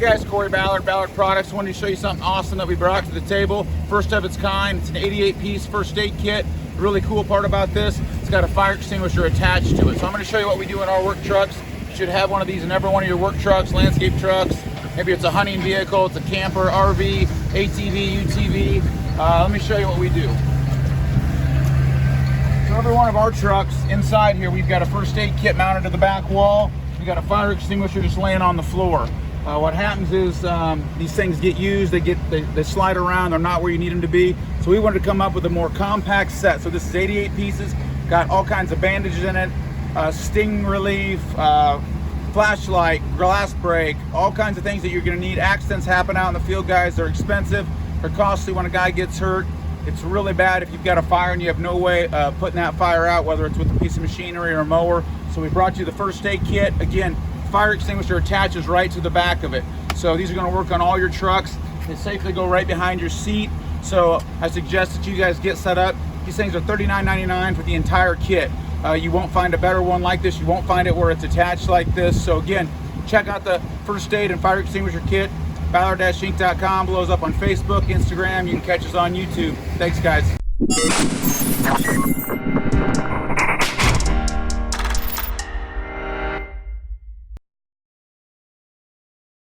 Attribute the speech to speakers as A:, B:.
A: guys, Corey Ballard, Ballard Products. Wanted to show you something awesome that we brought to the table. First of its kind. It's an 88-piece first aid kit. The really cool part about this, it's got a fire extinguisher attached to it. So I'm going to show you what we do in our work trucks. You should have one of these in every one of your work trucks, landscape trucks. Maybe it's a hunting vehicle, it's a camper, RV, ATV, UTV. Let me show you what we do. So every one of our trucks, inside here, we've got a first aid kit mounted to the back wall. We've got a fire extinguisher just laying on the floor. What happens is these things get used, they slide around, they're not where you need them to be. So we wanted to come up with a more compact set. So this is 88 pieces, got all kinds of bandages in it, sting relief, flashlight, glass break, all kinds of things that you're gonna need. Accidents happen out in the field, guys. They're expensive, they're costly when a guy gets hurt. It's really bad if you've got a fire and you have no way putting that fire out, whether it's with a piece of machinery or a mower. So we brought you the first aid kit. Again, fire extinguisher attaches right to the back of it. So these are going to work on all your trucks. They safely go right behind your seat. So I suggest that you guys get set up. These things are $39.99 for the entire kit. You won't find a better one like this. You won't find it where it's attached like this. So again, check out the first aid and fire extinguisher kit. Ballard-Inc.com, blows up on Facebook, Instagram. You can catch us on YouTube. Thanks, guys.